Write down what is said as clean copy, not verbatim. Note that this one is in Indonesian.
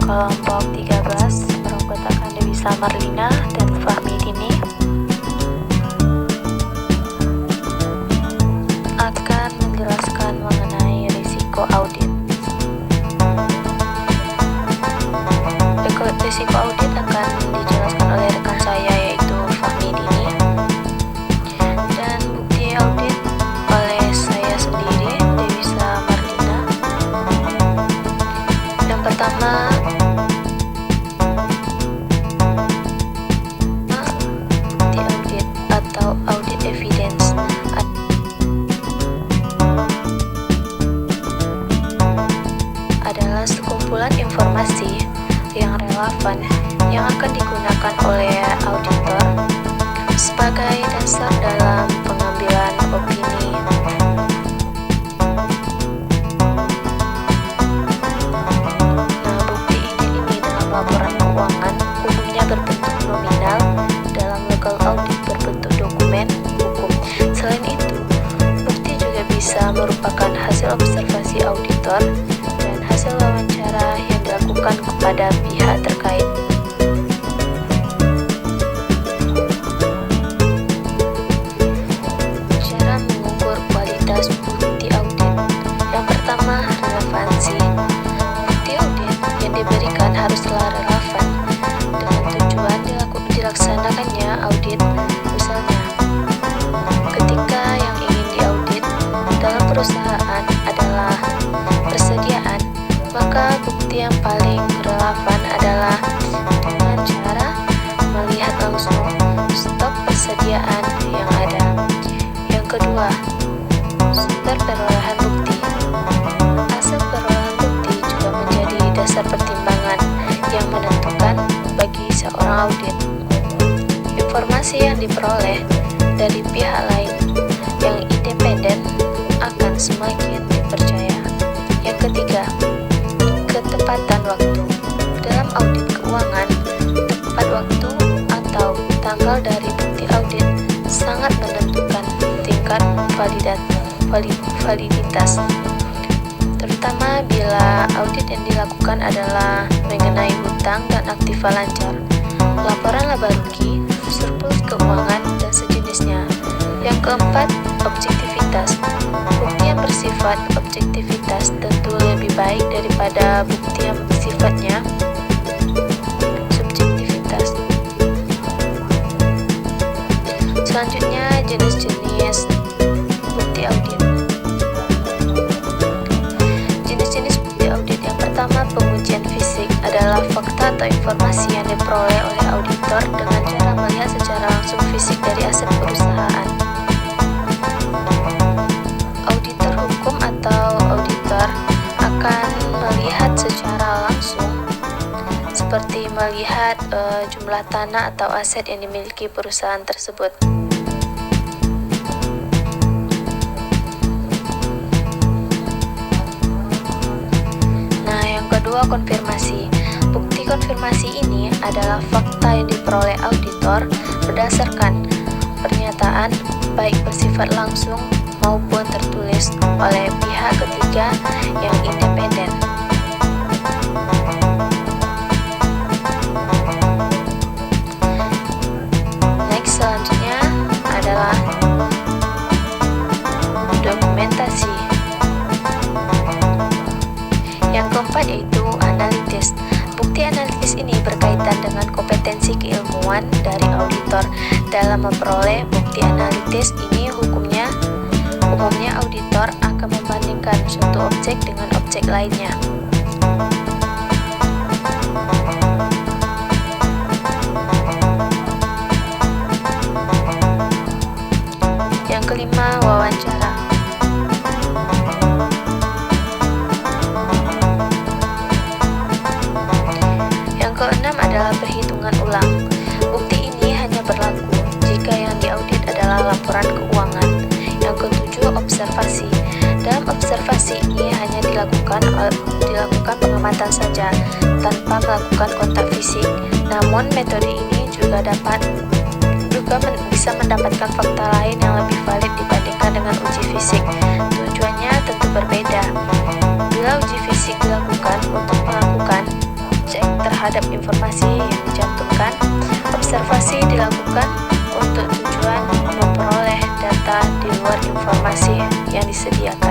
kelompok 13 beranggotakan Dewisa Marlina dan Fahmi Dini akan menjelaskan mengenai risiko audit. Risiko audit akan dijelaskan oleh rekan saya yaitu Fahmi Dini, dan bukti audit oleh saya sendiri Dewisa Marlina. Yang pertama, bukti audit atau audit evidence adalah sekumpulan informasi yang relevan yang akan digunakan oleh auditor sebagai dasar dalam pengambilan opini. Nah, bukti ini dalam laporan keuangan umumnya berbentuk nominal, dalam legal audit berbentuk dokumen hukum. Selain itu, bukti juga bisa merupakan hasil observasi auditor dan hasil wawancara yang dilakukan kepada pihak terkait. Cara mengukur kualitas bukti audit. Yang pertama, relevansi. Bukti audit yang diberikan haruslah relevan dengan tujuan dilaksanakannya audit. Misalnya, ketika yang ingin diaudit dalam perusahaan adalah persediaan, maka bukti yang paling relevan adalah dengan cara melihat langsung stok persediaan yang ada. Yang kedua, sumber perolehan bukti. Hasil perolehan bukti juga menjadi dasar pertimbangan yang menentukan bagi seorang audit. Informasi yang diperoleh dari pihak lain yang independen akan semakin dipercaya. Yang ketiga, ketepatan waktu. Dalam audit keuangan, tepat waktu atau tanggal dari bukti audit sangat menentukan tingkat validitas, terutama bila audit yang dilakukan adalah mengenai hutang dan aktiva lancar, laporan laba rugi, surplus keuangan, dan sejenisnya. Yang keempat, objektivitas. Bukti yang bersifat objektivitas tentu lebih baik daripada bukti yang sifatnya subjektivitas. Selanjutnya, jenis-jenis bukti audit. Jenis-jenis bukti audit yang pertama, pengujian fisik adalah fakta atau informasi yang diperoleh oleh auditor dengan cara melihat secara langsung fisik dari aset perusahaan. Auditor hukum atau auditor akan melihat secara langsung, seperti melihat jumlah tanah atau aset yang dimiliki perusahaan tersebut. Nah, yang kedua, konfirmasi. Bukti konfirmasi ini adalah fakta yang diperoleh auditor berdasarkan pernyataan baik bersifat langsung maupun tertulis oleh pihak ketiga yang independen. Next, selanjutnya adalah dokumentasi. Yang keempat yaitu analitis. Bukti analitis ini berkaitan dengan kompetensi keilmuan dari auditor dalam memperoleh bukti analitis ini. Umumnya auditor akan membandingkan suatu objek dengan objek lainnya. Yang kelima, wawancara. Yang keenam adalah perhitungan ulang. Bukti ini hanya berlaku jika yang diaudit adalah laporan keuangan. Yang ketujuh, observasi. Dalam observasi ini hanya dilakukan pengamatan saja tanpa melakukan kontak fisik. Namun metode ini juga bisa mendapatkan fakta lain yang lebih valid dibandingkan dengan uji fisik. Tujuannya tentu berbeda. Bila uji fisik dilakukan untuk melakukan cek terhadap informasi yang dicantumkan. Observasi dilakukan untuk tujuan memperoleh data di luar informasi yang disediakan.